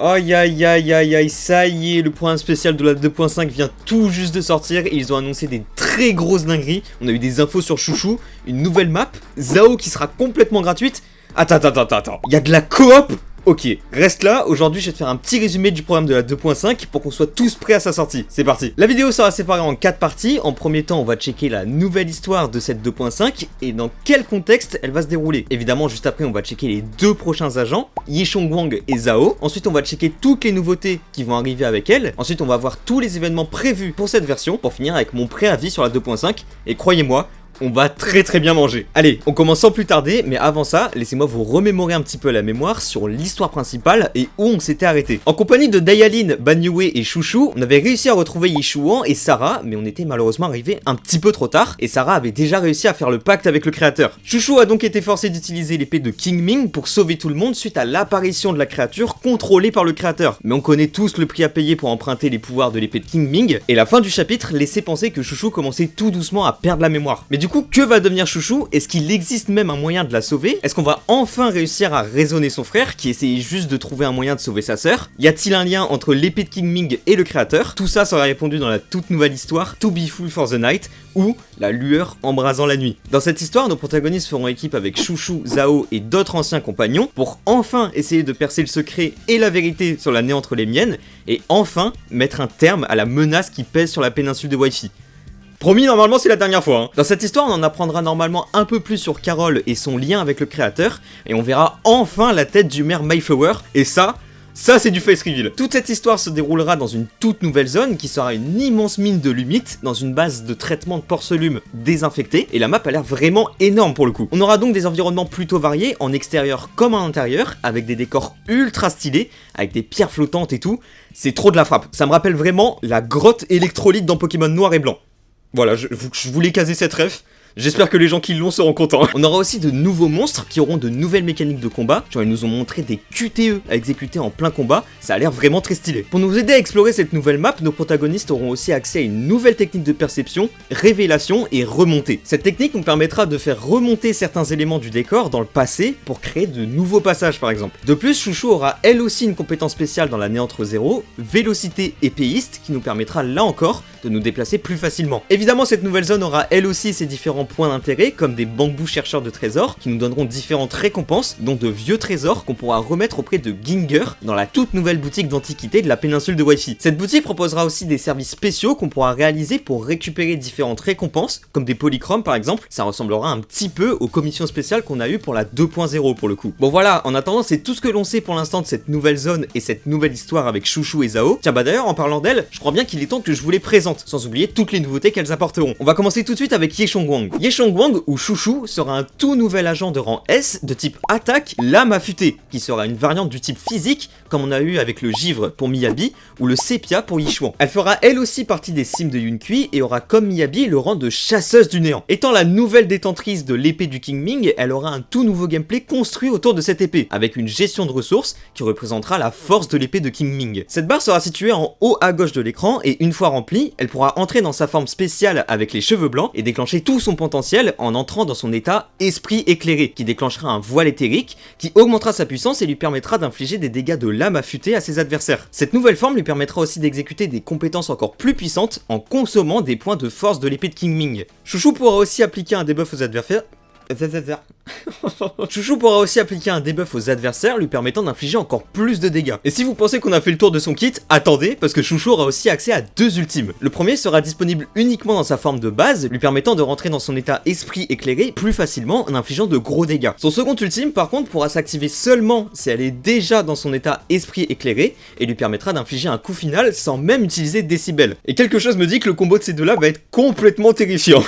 Aïe aïe aïe aïe aïe, ça y est, le point spécial de la 2.5 vient tout juste de sortir et ils ont annoncé des très grosses dingueries. On a eu des infos sur Chouchou, une nouvelle map, Zao qui sera complètement gratuite. Attends, il y a de la coop. Ok, reste là, aujourd'hui je vais te faire un petit résumé du programme de la 2.5 pour qu'on soit tous prêts à sa sortie, c'est parti. La vidéo sera séparée en 4 parties, en premier temps on va checker la nouvelle histoire de cette 2.5 et dans quel contexte elle va se dérouler. Évidemment juste après on va checker les deux prochains agents, Yeshongwang et Zao, ensuite on va checker toutes les nouveautés qui vont arriver avec elle, ensuite on va voir tous les événements prévus pour cette version, pour finir avec mon préavis sur la 2.5 et croyez-moi, on va très bien manger. Allez, on commence sans plus tarder, mais avant ça, laissez-moi vous remémorer un petit peu la mémoire sur l'histoire principale et où on s'était arrêté. En compagnie de Dayalin, Banyue et Chouchou, on avait réussi à retrouver Yeshuan et Sarah, mais on était malheureusement arrivé un petit peu trop tard, et Sarah avait déjà réussi à faire le pacte avec le créateur. Chouchou a donc été forcé d'utiliser l'épée de King Ming pour sauver tout le monde suite à l'apparition de la créature contrôlée par le créateur. Mais on connaît tous le prix à payer pour emprunter les pouvoirs de l'épée de King Ming, et la fin du chapitre laissait penser que Chouchou commençait tout doucement à perdre la mémoire. Mais du coup, que va devenir Chouchou? Est-ce qu'il existe même un moyen de la sauver? Est-ce qu'on va enfin réussir à raisonner son frère qui essayait juste de trouver un moyen de sauver sa sœur? Y a-t-il un lien entre l'épée de King Ming et le créateur? Tout ça sera répondu dans la toute nouvelle histoire To Be Full for the Night ou La lueur embrasant la nuit. Dans cette histoire, nos protagonistes feront équipe avec Chouchou, Zao et d'autres anciens compagnons pour enfin essayer de percer le secret et la vérité sur l'année entre les miennes et enfin mettre un terme à la menace qui pèse sur la péninsule de Wi-Fi. Promis, normalement c'est la dernière fois. Hein. Dans cette histoire, on en apprendra normalement un peu plus sur Carole et son lien avec le créateur, et on verra enfin la tête du maire Mayflower, et ça c'est du face reveal. Toute cette histoire se déroulera dans une toute nouvelle zone qui sera une immense mine de lumite dans une base de traitement de porcelaine désinfectée et la map a l'air vraiment énorme pour le coup. On aura donc des environnements plutôt variés en extérieur comme en intérieur avec des décors ultra stylés, avec des pierres flottantes et tout. C'est trop de la frappe. Ça me rappelle vraiment la grotte électrolyte dans Pokémon Noir et Blanc. Voilà, je voulais caser cette ref. J'espère que les gens qui l'ont seront contents. On aura aussi de nouveaux monstres qui auront de nouvelles mécaniques de combat. Genre ils nous ont montré des QTE à exécuter en plein combat. Ça a l'air vraiment très stylé. Pour nous aider à explorer cette nouvelle map, nos protagonistes auront aussi accès à une nouvelle technique de perception, révélation et remontée. Cette technique nous permettra de faire remonter certains éléments du décor dans le passé pour créer de nouveaux passages par exemple. De plus, Chouchou aura elle aussi une compétence spéciale dans la Néantre Zéro, vélocité épéiste, qui nous permettra là encore de nous déplacer plus facilement. Évidemment, cette nouvelle zone aura elle aussi ses différents points d'intérêt comme des bambous chercheurs de trésors qui nous donneront différentes récompenses, dont de vieux trésors qu'on pourra remettre auprès de Ginger dans la toute nouvelle boutique d'antiquité de la péninsule de Wi-Fi. Cette boutique proposera aussi des services spéciaux qu'on pourra réaliser pour récupérer différentes récompenses comme des polychromes par exemple. Ça ressemblera un petit peu aux commissions spéciales qu'on a eues pour la 2.0 pour le coup. Bon voilà, en attendant c'est tout ce que l'on sait pour l'instant de cette nouvelle zone et cette nouvelle histoire avec Chouchou et Zao. Tiens bah d'ailleurs en parlant d'elle, je crois bien qu'il est temps que je vous les présente, sans oublier toutes les nouveautés qu'elles apporteront. On va commencer tout de suite avec Yeshongwang. Yeshongwang ou Chouchou sera un tout nouvel agent de rang S de type attaque lame affûtée, qui sera une variante du type physique comme on a eu avec le givre pour Miyabi ou le sépia pour Yishuan. Elle fera elle aussi partie des sims de Yunkui et aura comme Miyabi le rang de chasseuse du néant. Étant la nouvelle détentrice de l'épée du King Ming, elle aura un tout nouveau gameplay construit autour de cette épée, avec une gestion de ressources qui représentera la force de l'épée de King Ming. Cette barre sera située en haut à gauche de l'écran et une fois remplie, elle pourra entrer dans sa forme spéciale avec les cheveux blancs et déclencher tout son potentiel en entrant dans son état esprit éclairé, qui déclenchera un voile éthérique qui augmentera sa puissance et lui permettra d'infliger des dégâts de lame affûtée à ses adversaires. Cette nouvelle forme lui permettra aussi d'exécuter des compétences encore plus puissantes en consommant des points de force de l'épée de King Ming. Chouchou pourra aussi appliquer un debuff aux adversaires. Chouchou pourra aussi appliquer un debuff aux adversaires lui permettant d'infliger encore plus de dégâts. Et si vous pensez qu'on a fait le tour de son kit, attendez, parce que Chouchou aura aussi accès à deux ultimes. Le premier sera disponible uniquement dans sa forme de base, lui permettant de rentrer dans son état esprit éclairé plus facilement en infligeant de gros dégâts. Son second ultime par contre pourra s'activer seulement si elle est déjà dans son état esprit éclairé et lui permettra d'infliger un coup final sans même utiliser décibels. Et quelque chose me dit que le combo de ces deux là va être complètement terrifiant.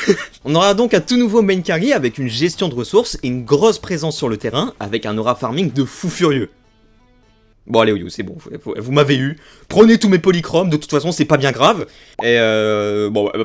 On aura donc un tout nouveau main carry avec une gestion de ressources et une grosse présence sur le terrain avec un aura farming de fou furieux. Bon allez Oyo, c'est bon, vous m'avez eu. Prenez tous mes polychromes, de toute façon c'est pas bien grave. Et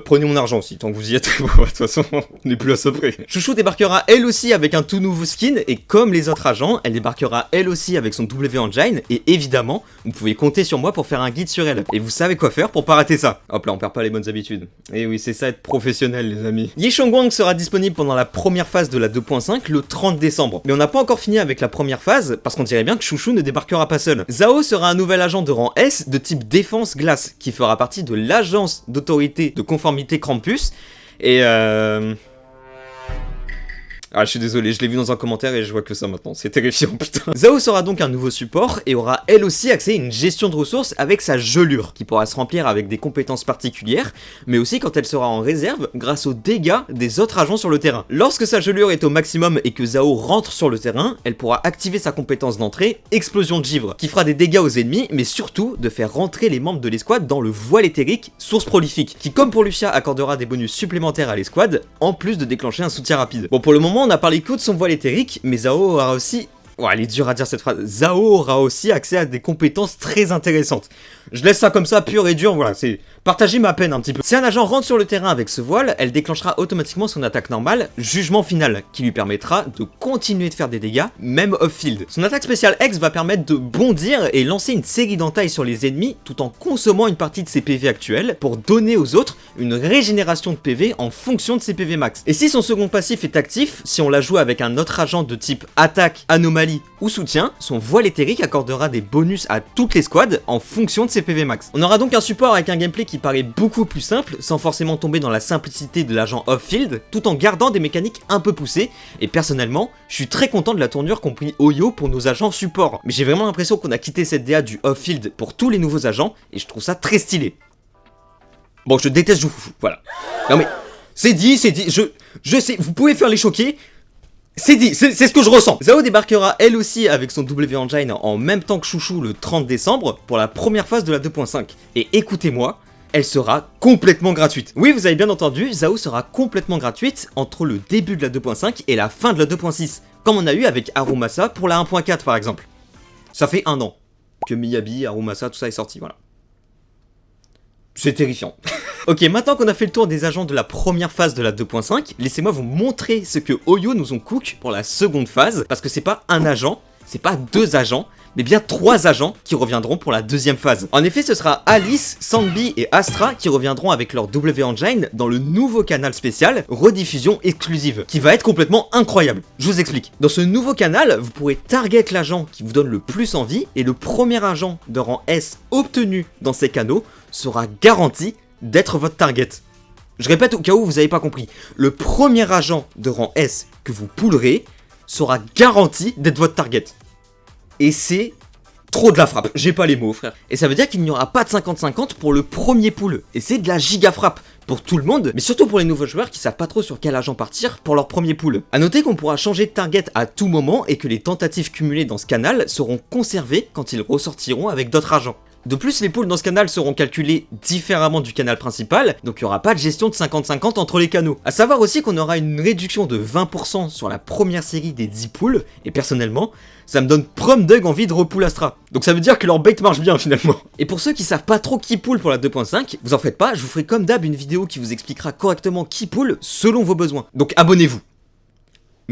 prenez mon argent aussi, tant que vous y êtes. De toute façon, on n'est plus à ça près. Chouchou débarquera elle aussi avec un tout nouveau skin, et comme les autres agents, elle débarquera elle aussi avec son W Engine, et évidemment, vous pouvez compter sur moi pour faire un guide sur elle. Et vous savez quoi faire pour pas rater ça. Hop là, on perd pas les bonnes habitudes. Et oui, c'est ça être professionnel les amis. Yeshongwang sera disponible pendant la première phase de la 2.5 le 30 décembre. Mais on n'a pas encore fini avec la première phase, parce qu'on dirait bien que Chouchou ne débarquera pas seul. seul. Zhao sera un nouvel agent de rang S de type défense glace, qui fera partie de l'agence d'autorité de conformité Krampus, et Ah, je suis désolé, je l'ai vu dans un commentaire et je vois que ça maintenant, c'est terrifiant, putain. Zhao sera donc un nouveau support et aura elle aussi accès à une gestion de ressources avec sa gelure, qui pourra se remplir avec des compétences particulières, mais aussi quand elle sera en réserve grâce aux dégâts des autres agents sur le terrain. Lorsque sa gelure est au maximum et que Zhao rentre sur le terrain, elle pourra activer sa compétence d'entrée, explosion de givre, qui fera des dégâts aux ennemis, mais surtout de faire rentrer les membres de l'escouade dans le voile éthérique, source prolifique, qui comme pour Lucia accordera des bonus supplémentaires à l'escouade, en plus de déclencher un soutien rapide. Bon, pour le moment, on a parlé que de son voile éthérique, mais Zhao aura aussi... Oh, elle est dure à dire cette phrase. Zhao aura aussi accès à des compétences très intéressantes. Je laisse ça comme ça, pur et dur, voilà, c'est... Partagez ma peine un petit peu. Si un agent rentre sur le terrain avec ce voile, elle déclenchera automatiquement son attaque normale, jugement final, qui lui permettra de continuer de faire des dégâts, même off-field. Son attaque spéciale X va permettre de bondir et lancer une série d'entailles sur les ennemis, tout en consommant une partie de ses PV actuels, pour donner aux autres une régénération de PV en fonction de ses PV max. Et si son second passif est actif, si on la joue avec un autre agent de type attaque, anomalie ou soutien, son voile éthérique accordera des bonus à toutes les squads en fonction de ses PV max. On aura donc un support avec un gameplay qui paraît beaucoup plus simple, sans forcément tomber dans la simplicité de l'agent off-field, tout en gardant des mécaniques un peu poussées, et personnellement, je suis très content de la tournure qu'ont pris Oyo pour nos agents support. Mais j'ai vraiment l'impression qu'on a quitté cette DA du off-field pour tous les nouveaux agents, et je trouve ça très stylé. Bon, je déteste Joufoufou, voilà. Non mais, c'est dit, je sais, vous pouvez faire les choquer, c'est dit, c'est ce que je ressens. Zhao débarquera elle aussi avec son W Engine en même temps que Chouchou le 30 décembre pour la première phase de la 2.5. Et écoutez-moi, elle sera complètement gratuite. Oui, vous avez bien entendu, Zhao sera complètement gratuite entre le début de la 2.5 et la fin de la 2.6, comme on a eu avec Arumasa pour la 1.4 par exemple. Ça fait 1 an que Miyabi, Arumasa, tout ça est sorti, voilà. C'est terrifiant. Ok, maintenant qu'on a fait le tour des agents de la première phase de la 2.5, laissez-moi vous montrer ce que Oyo nous ont cook pour la seconde phase, parce que c'est pas un agent, c'est pas 2 agents, mais bien 3 agents qui reviendront pour la deuxième phase. En effet, ce sera Alice, Sanbi et Astra qui reviendront avec leur W Engine dans le nouveau canal spécial rediffusion exclusive, qui va être complètement incroyable. Je vous explique. Dans ce nouveau canal, vous pourrez target l'agent qui vous donne le plus envie, et le premier agent de rang S obtenu dans ces canaux sera garanti d'être votre target. Je répète au cas où vous n'avez pas compris. Le premier agent de rang S que vous poolerez sera garanti d'être votre target. Et c'est trop de la frappe, j'ai pas les mots frère. Et ça veut dire qu'il n'y aura pas de 50-50 pour le premier pool. Et c'est de la giga frappe pour tout le monde, mais surtout pour les nouveaux joueurs qui savent pas trop sur quel agent partir pour leur premier pool. A noter qu'on pourra changer de target à tout moment et que les tentatives cumulées dans ce canal seront conservées quand ils ressortiront avec d'autres agents. De plus, les pools dans ce canal seront calculés différemment du canal principal, donc il n'y aura pas de gestion de 50-50 entre les canaux. A savoir aussi qu'on aura une réduction de 20% sur la première série des 10 pools, et personnellement, ça me donne prom dug envie de repool Astra. Donc ça veut dire que leur bait marche bien finalement. Et pour ceux qui savent pas trop qui pool pour la 2.5, vous en faites pas, je vous ferai comme d'hab une vidéo qui vous expliquera correctement qui pool selon vos besoins. Donc abonnez-vous.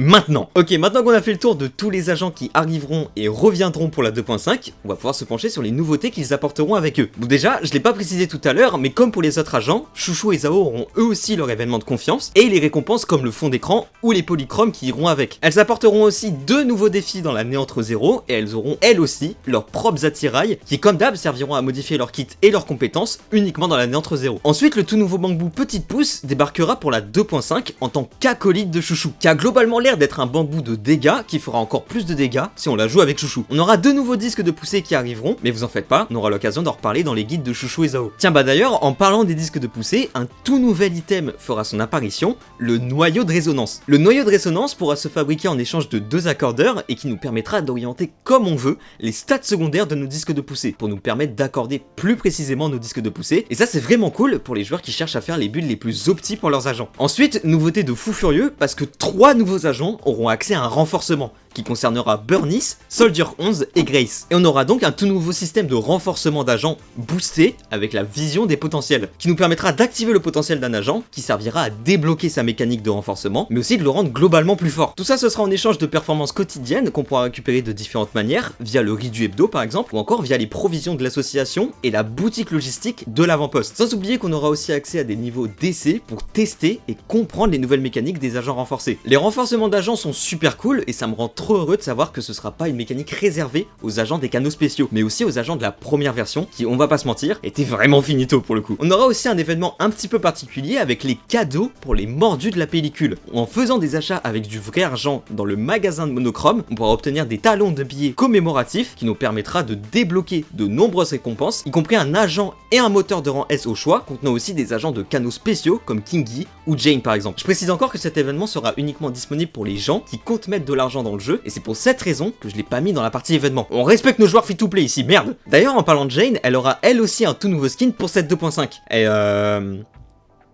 Maintenant. Ok, maintenant qu'on a fait le tour de tous les agents qui arriveront et reviendront pour la 2.5, on va pouvoir se pencher sur les nouveautés qu'ils apporteront avec eux. Bon déjà, je l'ai pas précisé tout à l'heure, mais comme pour les autres agents, Chouchou et Zhao auront eux aussi leur événement de confiance, et les récompenses comme le fond d'écran ou les polychromes qui iront avec. Elles apporteront aussi 2 nouveaux défis dans la Néantre Zéro, et elles auront elles aussi leurs propres attirails, qui comme d'hab serviront à modifier leur kit et leurs compétences uniquement dans la Néantre Zéro. Ensuite, le tout nouveau bambou Petite Pouce débarquera pour la 2.5 en tant qu'acolyte de Chouchou, qui a globalement l'air d'être un bambou de dégâts qui fera encore plus de dégâts si on la joue avec Chouchou. On aura 2 nouveaux disques de poussée qui arriveront, mais vous en faites pas, on aura l'occasion d'en reparler dans les guides de Chouchou et Zhao. Tiens bah d'ailleurs, en parlant des disques de poussée, un tout nouvel item fera son apparition, le noyau de résonance. Le noyau de résonance pourra se fabriquer en échange de 2 accordeurs et qui nous permettra d'orienter comme on veut les stats secondaires de nos disques de poussée, pour nous permettre d'accorder plus précisément nos disques de poussée, et ça c'est vraiment cool pour les joueurs qui cherchent à faire les builds les plus opti pour leurs agents. Ensuite, nouveauté de fou furieux, parce que 3 nouveaux agents auront accès à un renforcement qui concernera Burnice, Soldier 11 et Grace. Et on aura donc un tout nouveau système de renforcement d'agents boosté avec la vision des potentiels, qui nous permettra d'activer le potentiel d'un agent, qui servira à débloquer sa mécanique de renforcement, mais aussi de le rendre globalement plus fort. Tout ça ce sera en échange de performances quotidiennes qu'on pourra récupérer de différentes manières, via le riz du hebdo par exemple, ou encore via les provisions de l'association et la boutique logistique de l'avant-poste. Sans oublier qu'on aura aussi accès à des niveaux d'essai pour tester et comprendre les nouvelles mécaniques des agents renforcés. Les renforcements d'agents sont super cool et ça me rend trop heureux de savoir que ce sera pas une mécanique réservée aux agents des canaux spéciaux, mais aussi aux agents de la première version, qui, on va pas se mentir, était vraiment finito pour le coup. On aura aussi un événement un petit peu particulier avec les cadeaux pour les mordus de la pellicule. En faisant des achats avec du vrai argent dans le magasin de Monochrome, on pourra obtenir des talons de billets commémoratifs qui nous permettra de débloquer de nombreuses récompenses, y compris un agent et un moteur de rang S au choix, contenant aussi des agents de canaux spéciaux comme Kingy ou Jane par exemple. Je précise encore que cet événement sera uniquement disponible pour les gens qui comptent mettre de l'argent dans le jeu, et c'est pour cette raison que je l'ai pas mis dans la partie événement. On respecte nos joueurs free-to-play ici, merde. D'ailleurs, en parlant de Jane, elle aura elle aussi un tout nouveau skin pour cette 2.5. Et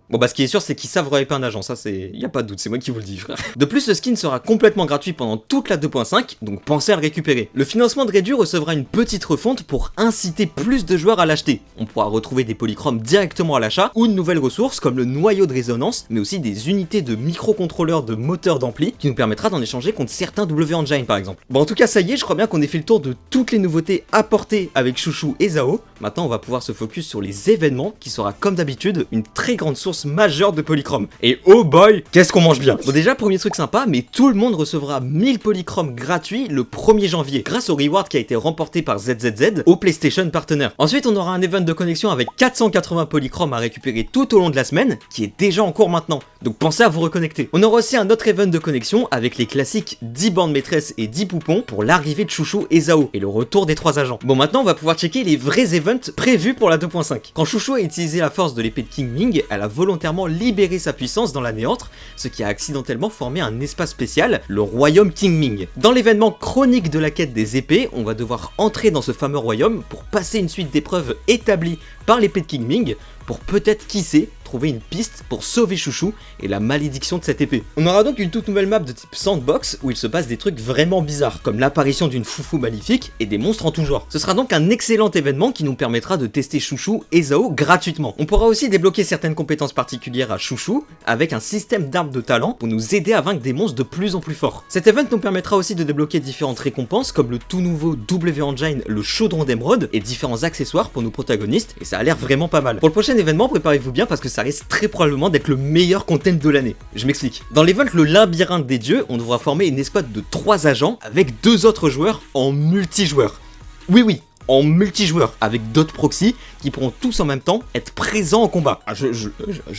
bon bah ce qui est sûr c'est qu'ils savent rehyper un agent, ça c'est... y a pas de doute, c'est moi qui vous le dis frère. De plus, ce skin sera complètement gratuit pendant toute la 2.5, donc pensez à le récupérer. Le financement de Redu recevra une petite refonte pour inciter plus de joueurs à l'acheter. On pourra retrouver des polychromes directement à l'achat, ou de nouvelles ressources comme le noyau de résonance, mais aussi des unités de microcontrôleurs de moteur d'ampli, qui nous permettra d'en échanger contre certains W-Engine par exemple. Bon en tout cas ça y est, je crois bien qu'on ait fait le tour de toutes les nouveautés apportées avec Chouchou et Zao. Maintenant on va pouvoir se focus sur les événements, qui sera comme d'habitude une très grande source majeure de polychrome. Et oh boy, qu'est-ce qu'on mange bien. Bon déjà, premier truc sympa, mais tout le monde recevra 1000 polychromes gratuits le 1er janvier, grâce au reward qui a été remporté par ZZZ au PlayStation Partner. Ensuite, on aura un event de connexion avec 480 polychromes à récupérer tout au long de la semaine, qui est déjà en cours maintenant, donc pensez à vous reconnecter. On aura aussi un autre event de connexion avec les classiques 10 bandes maîtresses et 10 poupons pour l'arrivée de Chouchou et Zao, et le retour des 3 agents. Bon maintenant, on va pouvoir checker les vrais events prévus pour la 2.5. Quand Chouchou a utilisé la force de l'épée de King Ming, elle a volontairement libérer sa puissance dans la néantre, ce qui a accidentellement formé un espace spécial, le royaume King Ming. Dans l'événement chronique de la quête des épées, on va devoir entrer dans ce fameux royaume pour passer une suite d'épreuves établies par l'épée de King Ming, pour peut-être, qui sait, trouver une piste pour sauver Chouchou et la malédiction de cette épée. On aura donc une toute nouvelle map de type sandbox où il se passe des trucs vraiment bizarres, comme l'apparition d'une foufou maléfique et des monstres en tout genre. Ce sera donc un excellent événement qui nous permettra de tester Chouchou et Zao gratuitement. On pourra aussi débloquer certaines compétences particulières à Chouchou avec un système d'arbres de talent pour nous aider à vaincre des monstres de plus en plus forts. Cet event nous permettra aussi de débloquer différentes récompenses comme le tout nouveau W-Engine, le chaudron d'émeraude, et différents accessoires pour nos protagonistes, et ça a l'air vraiment pas mal. Pour le prochain événement, préparez-vous bien parce que ça risque très probablement d'être le meilleur content de l'année. Je m'explique. Dans l'event le labyrinthe des dieux, on devra former une escouade de 3 agents avec 2 autres joueurs en multijoueur. Oui, en multijoueur, avec d'autres proxys qui pourront tous en même temps être présents au combat. Je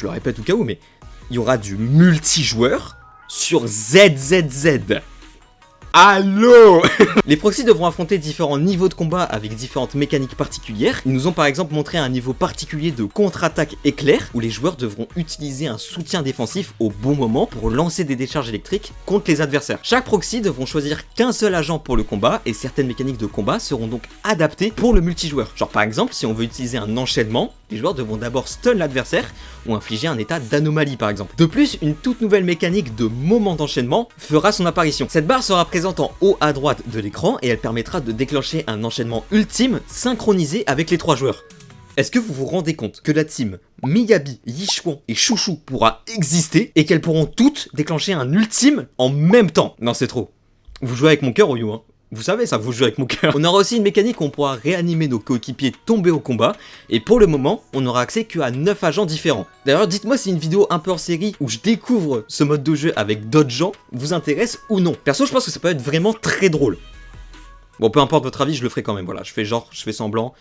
le répète au cas où, mais il y aura du multijoueur sur ZZZ. Allô. Les proxys devront affronter différents niveaux de combat avec différentes mécaniques particulières. Ils nous ont par exemple montré un niveau particulier de contre-attaque éclair, où les joueurs devront utiliser un soutien défensif au bon moment pour lancer des décharges électriques contre les adversaires. Chaque proxy devront choisir qu'un seul agent pour le combat, et certaines mécaniques de combat seront donc adaptées pour le multijoueur. Genre par exemple, si on veut utiliser un enchaînement, les joueurs devront d'abord stun l'adversaire ou infliger un état d'anomalie par exemple. De plus, une toute nouvelle mécanique de moment d'enchaînement fera son apparition. Cette barre sera présente en haut à droite de l'écran et elle permettra de déclencher un enchaînement ultime synchronisé avec les 3 joueurs. Est-ce que vous vous rendez compte que la team Miyabi, Yichuan et Chouchou pourra exister et qu'elles pourront toutes déclencher un ultime en même temps? Non, c'est trop. Vous jouez avec mon cœur, Oyu, hein. Vous savez ça, vous jouez avec mon cœur. On aura aussi une mécanique où on pourra réanimer nos coéquipiers tombés au combat, et pour le moment, on n'aura accès qu'à 9 agents différents. D'ailleurs, dites-moi si une vidéo un peu hors série où je découvre ce mode de jeu avec d'autres gens vous intéresse ou non. Perso, je pense que ça peut être vraiment très drôle. Bon, peu importe votre avis, je le ferai quand même, voilà, je fais semblant.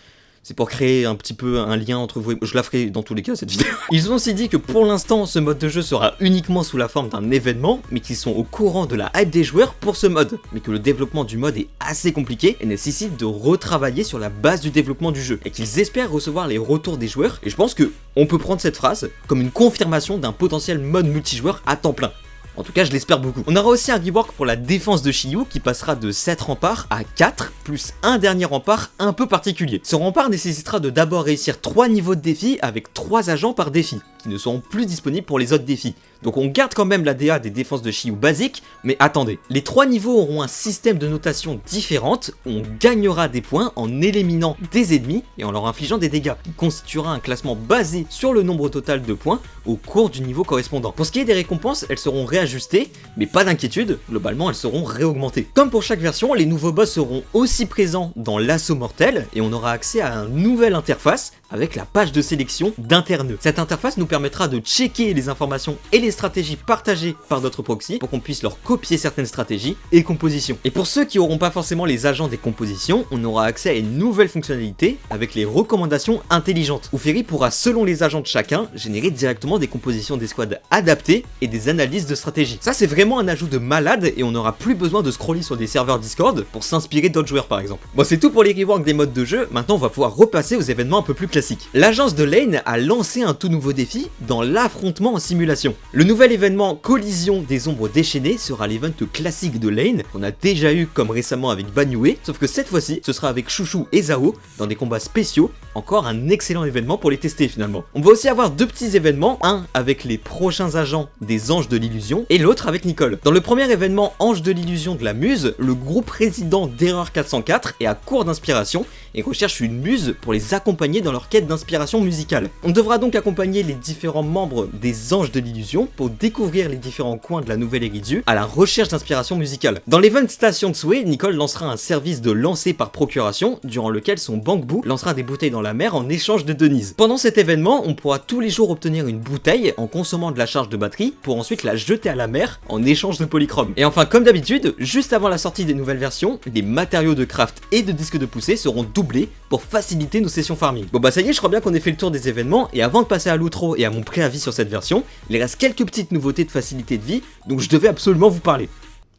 C'est pour créer un petit peu un lien entre vous et... Je la ferai dans tous les cas cette vidéo. Ils ont aussi dit que pour l'instant ce mode de jeu sera uniquement sous la forme d'un événement, mais qu'ils sont au courant de la hype des joueurs pour ce mode, mais que le développement du mode est assez compliqué et nécessite de retravailler sur la base du développement du jeu, et qu'ils espèrent recevoir les retours des joueurs, et je pense que on peut prendre cette phrase comme une confirmation d'un potentiel mode multijoueur à temps plein. En tout cas, je l'espère beaucoup. On aura aussi un rework pour la défense de Shiyu qui passera de 7 remparts à 4, plus un dernier rempart un peu particulier. Ce rempart nécessitera de d'abord réussir 3 niveaux de défi avec 3 agents par défi, qui ne seront plus disponibles pour les autres défis. Donc on garde quand même la DA des défenses de Shiyu basiques, mais attendez, les 3 niveaux auront un système de notation différente, où on gagnera des points en éliminant des ennemis et en leur infligeant des dégâts, qui constituera un classement basé sur le nombre total de points au cours du niveau correspondant. Pour ce qui est des récompenses, elles seront réajustées, mais pas d'inquiétude, globalement elles seront réaugmentées. Comme pour chaque version, les nouveaux boss seront aussi présents dans l'assaut mortel, et on aura accès à une nouvelle interface avec la page de sélection d'interneux. Cette interface nous permettra de checker les informations et les stratégies partagées par d'autres proxys pour qu'on puisse leur copier certaines stratégies et compositions. Et pour ceux qui n'auront pas forcément les agents des compositions, on aura accès à une nouvelle fonctionnalité avec les recommandations intelligentes, où Ferry pourra, selon les agents de chacun, générer directement des compositions des squads adaptées et des analyses de stratégie. Ça, c'est vraiment un ajout de malade et on n'aura plus besoin de scroller sur des serveurs Discord pour s'inspirer d'autres joueurs par exemple. Bon, c'est tout pour les reworks des modes de jeu, maintenant on va pouvoir repasser aux événements un peu plus classiques. L'agence de Lane a lancé un tout nouveau défi dans l'affrontement en simulation. Le nouvel événement Collision des ombres déchaînées sera l'event classique de Lane, qu'on a déjà eu comme récemment avec Banyue, sauf que cette fois-ci, ce sera avec Chouchou et Zao dans des combats spéciaux, encore un excellent événement pour les tester finalement. On va aussi avoir deux petits événements, un avec les prochains agents des Anges de l'Illusion et l'autre avec Nicole. Dans le premier événement Anges de l'Illusion de la Muse, le groupe résident d'Erreur 404 est à court d'inspiration et recherche une muse pour les accompagner dans leur quête d'inspiration musicale. On devra donc accompagner les différents membres des Anges de l'Illusion pour découvrir les différents coins de la nouvelle Eridu à la recherche d'inspiration musicale. Dans l'event Station Tsue, Nicole lancera un service de lancer par procuration durant lequel son Bangbu lancera des bouteilles dans la mer en échange de Denise. Pendant cet événement, on pourra tous les jours obtenir une bouteille en consommant de la charge de batterie pour ensuite la jeter à la mer en échange de polychrome. Et enfin, comme d'habitude, juste avant la sortie des nouvelles versions, les matériaux de craft et de disques de poussée seront doublés pour faciliter nos sessions farming. Bon bah ça y est, je crois bien qu'on ait fait le tour des événements et avant de passer à l'outro et à mon préavis sur cette version, il reste quelques petites nouveautés de facilité de vie dont je devais absolument vous parler. De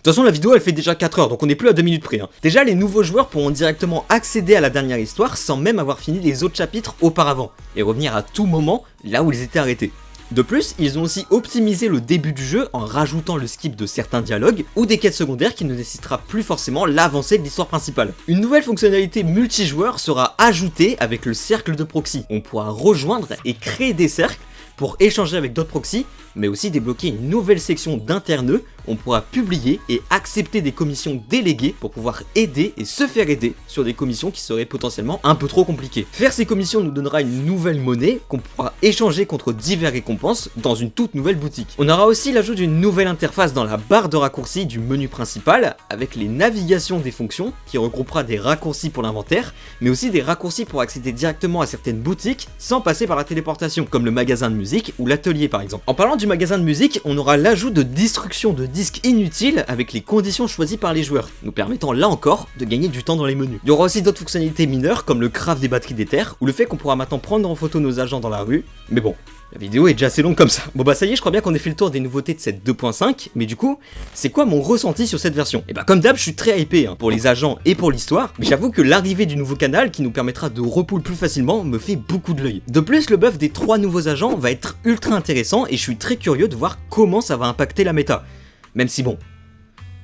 toute façon, la vidéo elle fait déjà 4 heures, donc on n'est plus à 2 minutes près. Déjà, les nouveaux joueurs pourront directement accéder à la dernière histoire sans même avoir fini les autres chapitres auparavant, et revenir à tout moment là où ils étaient arrêtés. De plus, ils ont aussi optimisé le début du jeu en rajoutant le skip de certains dialogues ou des quêtes secondaires qui ne nécessitera plus forcément l'avancée de l'histoire principale. Une nouvelle fonctionnalité multijoueur sera ajoutée avec le cercle de proxy. On pourra rejoindre et créer des cercles pour échanger avec d'autres proxys, mais aussi débloquer une nouvelle section d'interneux. On pourra publier et accepter des commissions déléguées pour pouvoir aider et se faire aider sur des commissions qui seraient potentiellement un peu trop compliquées. Faire ces commissions nous donnera une nouvelle monnaie qu'on pourra échanger contre diverses récompenses dans une toute nouvelle boutique. On aura aussi l'ajout d'une nouvelle interface dans la barre de raccourcis du menu principal avec les navigations des fonctions qui regroupera des raccourcis pour l'inventaire, mais aussi des raccourcis pour accéder directement à certaines boutiques sans passer par la téléportation, comme le magasin de musique ou l'atelier par exemple. En parlant du magasin de musique, on aura l'ajout de destruction de disques inutiles avec les conditions choisies par les joueurs, nous permettant là encore de gagner du temps dans les menus. Il y aura aussi d'autres fonctionnalités mineures comme le craft des batteries d'éther ou le fait qu'on pourra maintenant prendre en photo nos agents dans la rue, mais bon, la vidéo est déjà assez longue comme ça. Bon bah ça y est, je crois bien qu'on ait fait le tour des nouveautés de cette 2.5, mais du coup, c'est quoi mon ressenti sur cette version? Et bah comme d'hab, je suis très hypé pour les agents et pour l'histoire, mais j'avoue que l'arrivée du nouveau canal qui nous permettra de repull plus facilement me fait beaucoup de l'œil. De plus, le buff des 3 nouveaux agents va être ultra intéressant et je suis très curieux de voir comment ça va impacter la méta. Même si bon,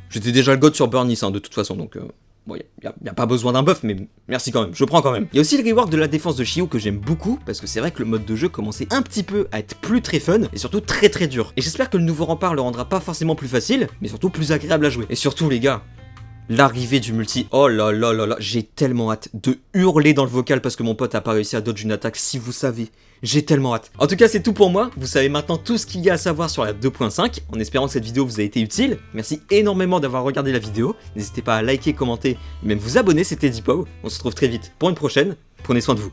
j'étais déjà le god sur Burnis de toute façon, donc bon, y a pas besoin d'un buff, mais merci quand même, je prends quand même. Il y a aussi le rework de la défense de Shio que j'aime beaucoup, parce que c'est vrai que le mode de jeu commençait un petit peu à être plus très fun, et surtout très dur. Et j'espère que le nouveau rempart le rendra pas forcément plus facile, mais surtout plus agréable à jouer. Et surtout les gars, l'arrivée du multi, oh là là là là, j'ai tellement hâte de hurler dans le vocal parce que mon pote a pas réussi à dodge une attaque, si vous savez. J'ai tellement hâte. En tout cas, c'est tout pour moi. Vous savez maintenant tout ce qu'il y a à savoir sur la 2.5. En espérant que cette vidéo vous a été utile. Merci énormément d'avoir regardé la vidéo. N'hésitez pas à liker, commenter et même vous abonner. C'était Deepow. On se retrouve très vite pour une prochaine. Prenez soin de vous.